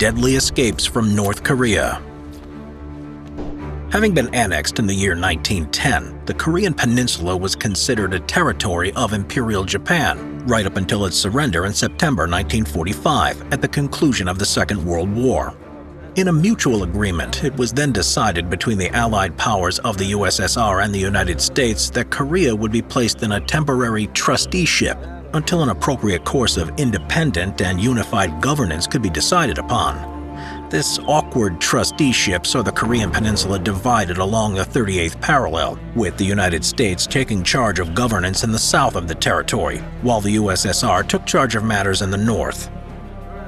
deadly escapes from North Korea. Having been annexed in the year 1910, the Korean peninsula was considered a territory of Imperial Japan, right up until its surrender in September 1945 at the conclusion of the Second World War. In a mutual agreement, it was then decided between the Allied powers of the USSR and the United States that Korea would be placed in a temporary trusteeship until an appropriate course of independent and unified governance could be decided upon. This awkward trusteeship saw the Korean peninsula divided along the 38th parallel, with the United States taking charge of governance in the south of the territory, while the USSR took charge of matters in the north.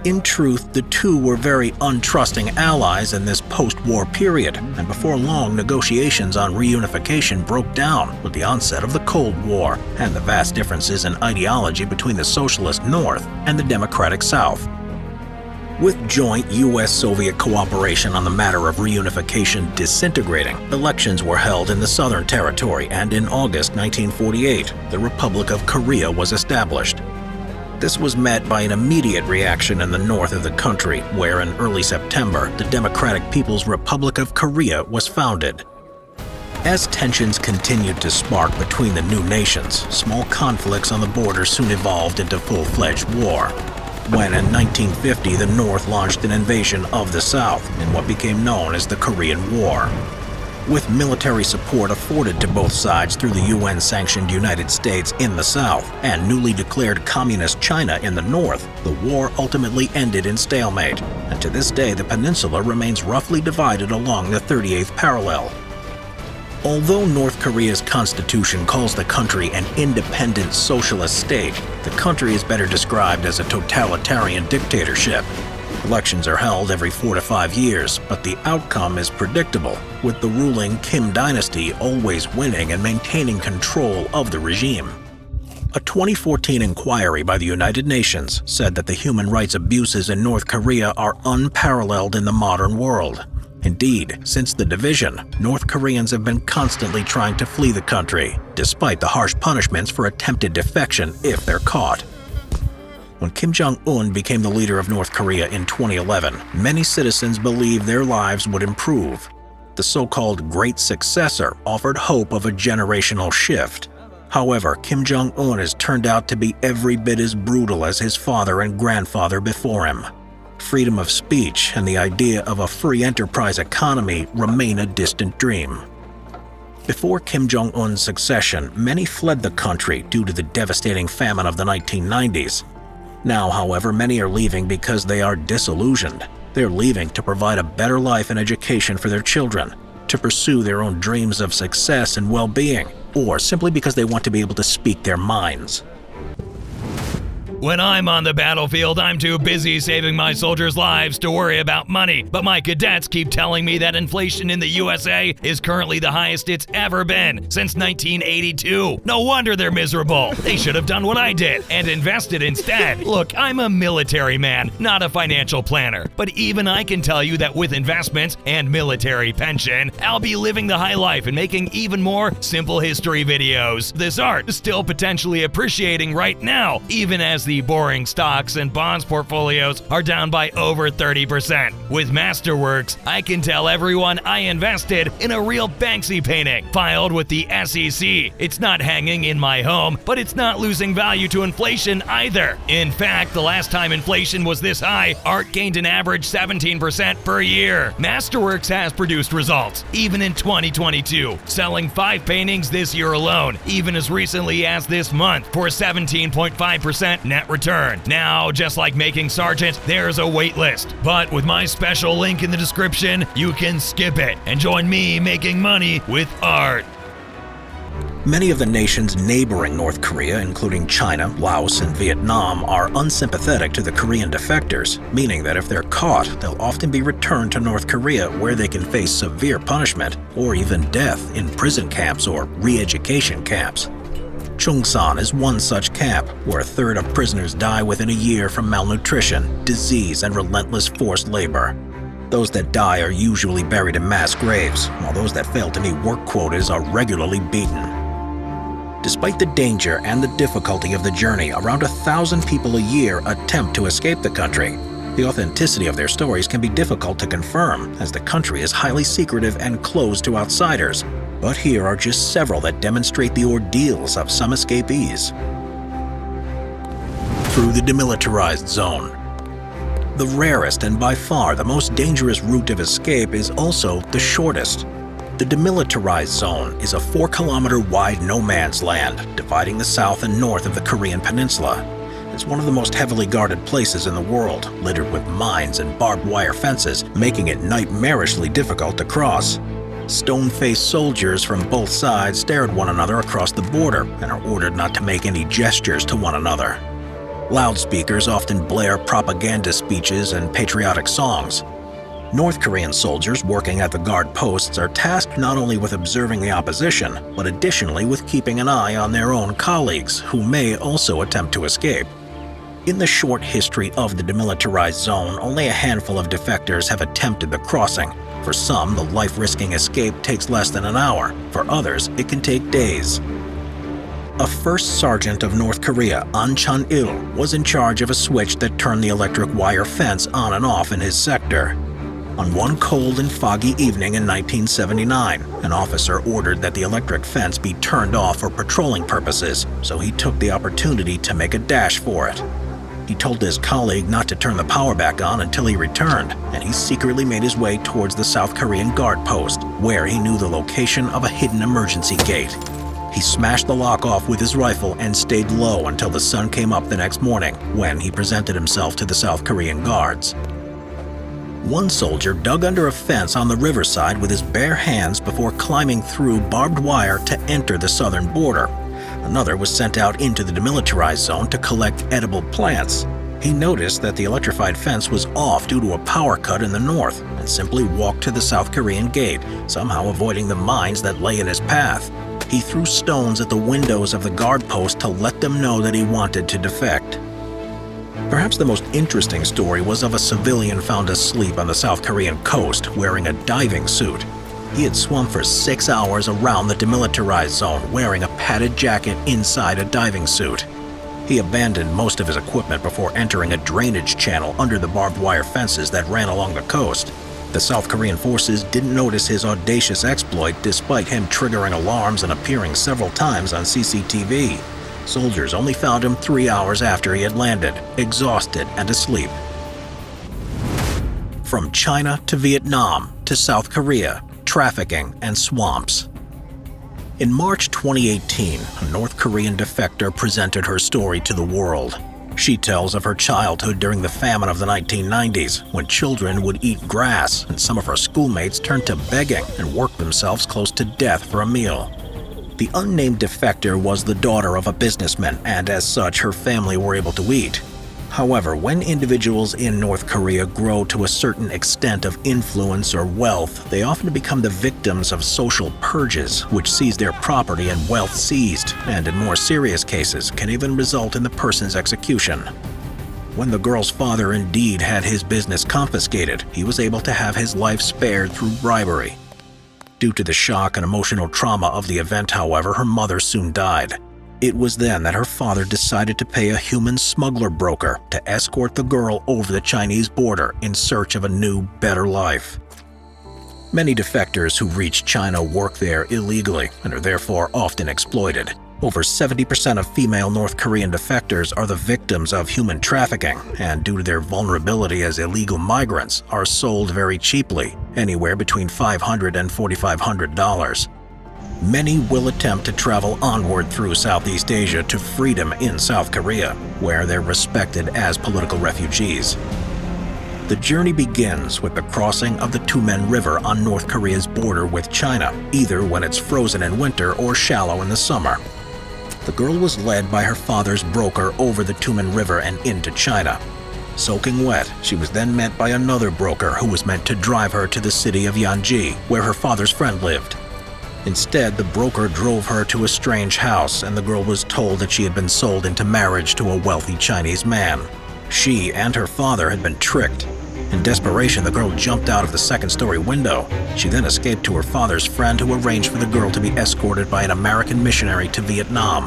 In truth, the two were very untrusting allies in this post-war period, and before long, negotiations on reunification broke down with the onset of the Cold War and the vast differences in ideology between the socialist North and the democratic South. With joint U.S.-Soviet cooperation on the matter of reunification disintegrating, elections were held in the Southern Territory, and in August 1948, the Republic of Korea was established. This was met by an immediate reaction in the north of the country, where in early September, the Democratic People's Republic of Korea was founded. As tensions continued to spark between the new nations, small conflicts on the border soon evolved into full-fledged war. When in 1950 the North launched an invasion of the South in what became known as the Korean War. With military support afforded to both sides through the UN-sanctioned United States in the South and newly declared Communist China in the North, the war ultimately ended in stalemate, and to this day the peninsula remains roughly divided along the 38th parallel. Although North Korea's constitution calls the country an independent socialist state, the country is better described as a totalitarian dictatorship. Elections are held every 4 to 5 years, but the outcome is predictable, with the ruling Kim dynasty always winning and maintaining control of the regime. A 2014 inquiry by the United Nations said that the human rights abuses in North Korea are unparalleled in the modern world. Indeed, since the division, North Koreans have been constantly trying to flee the country, despite the harsh punishments for attempted defection if they're caught. When Kim Jong-un became the leader of North Korea in 2011, many citizens believed their lives would improve. The so-called Great Successor offered hope of a generational shift. However, Kim Jong-un has turned out to be every bit as brutal as his father and grandfather before him. Freedom of speech and the idea of a free enterprise economy remain a distant dream. Before Kim Jong-un's succession, many fled the country due to the devastating famine of the 1990s. Now, however, many are leaving because they are disillusioned. They're leaving to provide a better life and education for their children, to pursue their own dreams of success and well-being, or simply because they want to be able to speak their minds. When I'm on the battlefield, I'm too busy saving my soldiers' lives to worry about money. But my cadets keep telling me that inflation in the USA is currently the highest it's ever been since 1982. No wonder they're miserable. They should have done what I did and invested instead. Look, I'm a military man, not a financial planner. But even I can tell you that with investments and military pension, I'll be living the high life and making even more simple history videos. This art is still potentially appreciating right now, even as the boring stocks and bonds portfolios are down by over 30%. With Masterworks, I can tell everyone I invested in a real Banksy painting, filed with the SEC. It's not hanging in my home, but it's not losing value to inflation either. In fact, the last time inflation was this high, art gained an average 17% per year. Masterworks has produced results, even in 2022, selling 5 paintings this year alone, even as recently as this month, for 17.5% net return. Now, just like making Sergeant, there's a waitlist. But with my special link in the description, you can skip it and join me making money with art. Many of the nations neighboring North Korea, including China, Laos, and Vietnam, are unsympathetic to the Korean defectors, meaning that if they're caught, they'll often be returned to North Korea where they can face severe punishment or even death in prison camps or re-education camps. Chungsan is one such camp, where a third of prisoners die within a year from malnutrition, disease, and relentless forced labor. Those that die are usually buried in mass graves, while those that fail to meet work quotas are regularly beaten. Despite the danger and the difficulty of the journey, around 1,000 people a year attempt to escape the country. The authenticity of their stories can be difficult to confirm, as the country is highly secretive and closed to outsiders. But here are just several that demonstrate the ordeals of some escapees. Through the demilitarized zone. The rarest and by far the most dangerous route of escape is also the shortest. The demilitarized zone is a 4-kilometer wide no man's land dividing the south and north of the Korean peninsula. It's one of the most heavily guarded places in the world, littered with mines and barbed wire fences, making it nightmarishly difficult to cross. Stone-faced soldiers from both sides stare at one another across the border and are ordered not to make any gestures to one another. Loudspeakers often blare propaganda speeches and patriotic songs. North Korean soldiers working at the guard posts are tasked not only with observing the opposition, but additionally with keeping an eye on their own colleagues, who may also attempt to escape. In the short history of the demilitarized zone, only a handful of defectors have attempted the crossing. For some, the life-risking escape takes less than an hour. For others, it can take days. A first sergeant of North Korea, An Chun-il, was in charge of a switch that turned the electric wire fence on and off in his sector. On one cold and foggy evening in 1979, an officer ordered that the electric fence be turned off for patrolling purposes, so he took the opportunity to make a dash for it. He told his colleague not to turn the power back on until he returned, and he secretly made his way towards the South Korean guard post, where he knew the location of a hidden emergency gate. He smashed the lock off with his rifle and stayed low until the sun came up the next morning, when he presented himself to the South Korean guards. One soldier dug under a fence on the riverside with his bare hands before climbing through barbed wire to enter the southern border. Another was sent out into the demilitarized zone to collect edible plants. He noticed that the electrified fence was off due to a power cut in the north and simply walked to the South Korean gate, somehow avoiding the mines that lay in his path. He threw stones at the windows of the guard post to let them know that he wanted to defect. Perhaps the most interesting story was of a civilian found asleep on the South Korean coast wearing a diving suit. He had swum for 6 hours around the demilitarized zone wearing a padded jacket inside a diving suit. He abandoned most of his equipment before entering a drainage channel under the barbed wire fences that ran along the coast. The South Korean forces didn't notice his audacious exploit despite him triggering alarms and appearing several times on CCTV. Soldiers only found him 3 hours after he had landed, exhausted and asleep. From China to Vietnam to South Korea, trafficking and swamps. In March 2018, a North Korean defector presented her story to the world. She tells of her childhood during the famine of the 1990s, when children would eat grass and some of her schoolmates turned to begging and worked themselves close to death for a meal. The unnamed defector was the daughter of a businessman, and as such, her family were able to eat. However, when individuals in North Korea grow to a certain extent of influence or wealth, they often become the victims of social purges, which sees their property and wealth seized, and in more serious cases, can even result in the person's execution. When the girl's father indeed had his business confiscated, he was able to have his life spared through bribery. Due to the shock and emotional trauma of the event, however, her mother soon died. It was then that her father decided to pay a human smuggler broker to escort the girl over the Chinese border in search of a new, better life. Many defectors who reach China work there illegally and are therefore often exploited. Over 70% of female North Korean defectors are the victims of human trafficking, and due to their vulnerability as illegal migrants, are sold very cheaply, anywhere between $500 and $4,500. Many will attempt to travel onward through Southeast Asia to freedom in South Korea, where they're respected as political refugees. The journey begins with the crossing of the Tumen River on North Korea's border with China, either when it's frozen in winter or shallow in the summer. The girl was led by her father's broker over the Tumen River and into China. Soaking wet, she was then met by another broker who was meant to drive her to the city of Yanji, where her father's friend lived. Instead, the broker drove her to a strange house, and the girl was told that she had been sold into marriage to a wealthy Chinese man. She and her father had been tricked. In desperation, the girl jumped out of the second-story window. She then escaped to her father's friend, who arranged for the girl to be escorted by an American missionary to Vietnam.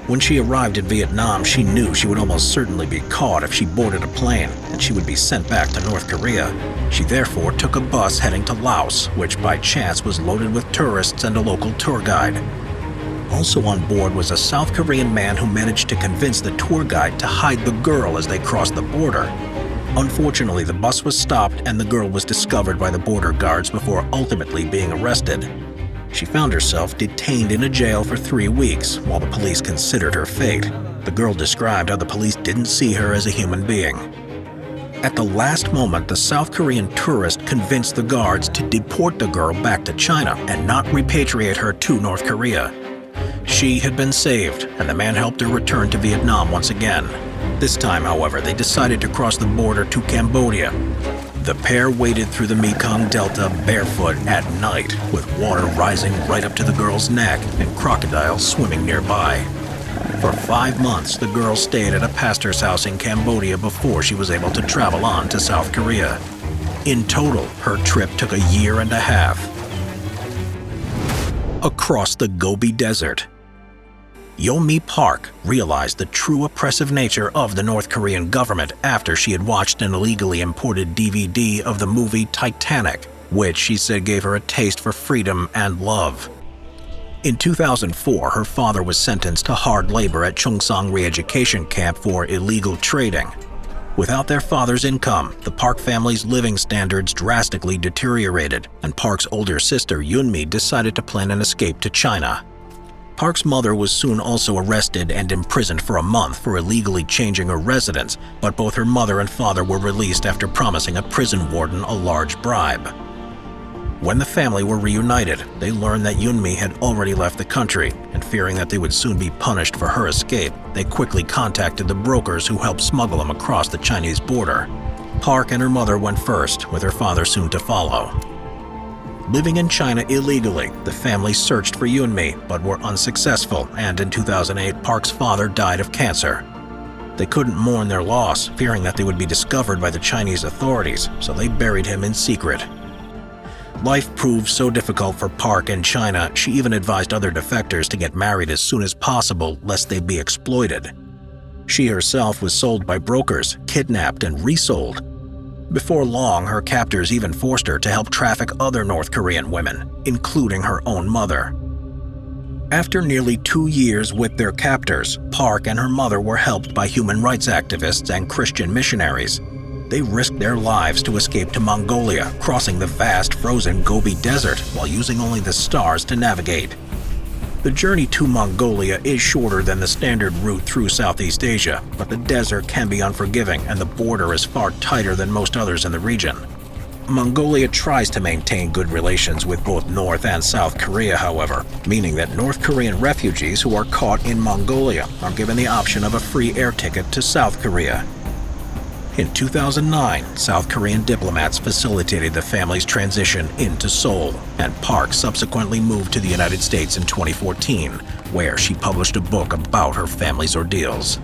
When she arrived in Vietnam, she knew she would almost certainly be caught if she boarded a plane, and she would be sent back to North Korea. She therefore took a bus heading to Laos, which by chance was loaded with tourists and a local tour guide. Also on board was a South Korean man who managed to convince the tour guide to hide the girl as they crossed the border. Unfortunately, the bus was stopped and the girl was discovered by the border guards before ultimately being arrested. She found herself detained in a jail for 3 weeks while the police considered her fate. The girl described how the police didn't see her as a human being. At the last moment, the South Korean tourist convinced the guards to deport the girl back to China and not repatriate her to North Korea. She had been saved, and the man helped her return to Vietnam once again. This time, however, they decided to cross the border to Cambodia. The pair waded through the Mekong Delta barefoot at night, with water rising right up to the girl's neck and crocodiles swimming nearby. For 5 months, the girl stayed at a pastor's house in Cambodia before she was able to travel on to South Korea. In total, her trip took a year and a half. Across the Gobi Desert. Yeon-mi Park realized the true oppressive nature of the North Korean government after she had watched an illegally imported DVD of the movie Titanic, which she said gave her a taste for freedom and love. In 2004, her father was sentenced to hard labor at Chongsang re-education camp for illegal trading. Without their father's income, the Park family's living standards drastically deteriorated, and Park's older sister Yeon-mi decided to plan an escape to China. Park's mother was soon also arrested and imprisoned for a month for illegally changing her residence, but both her mother and father were released after promising a prison warden a large bribe. When the family were reunited, they learned that Yeon-mi had already left the country, and fearing that they would soon be punished for her escape, they quickly contacted the brokers who helped smuggle them across the Chinese border. Park and her mother went first, with her father soon to follow. Living in China illegally, the family searched for Yeon-mi but were unsuccessful, and in 2008, Park's father died of cancer. They couldn't mourn their loss, fearing that they would be discovered by the Chinese authorities, so they buried him in secret. Life proved so difficult for Park in China, she even advised other defectors to get married as soon as possible lest they be exploited. She herself was sold by brokers, kidnapped, and resold. Before long, her captors even forced her to help traffic other North Korean women, including her own mother. After nearly 2 years with their captors, Park and her mother were helped by human rights activists and Christian missionaries. They risked their lives to escape to Mongolia, crossing the vast frozen Gobi Desert while using only the stars to navigate. The journey to Mongolia is shorter than the standard route through Southeast Asia, but the desert can be unforgiving and the border is far tighter than most others in the region. Mongolia tries to maintain good relations with both North and South Korea, however, meaning that North Korean refugees who are caught in Mongolia are given the option of a free air ticket to South Korea. In 2009, South Korean diplomats facilitated the family's transition into Seoul, and Park subsequently moved to the United States in 2014, where she published a book about her family's ordeals.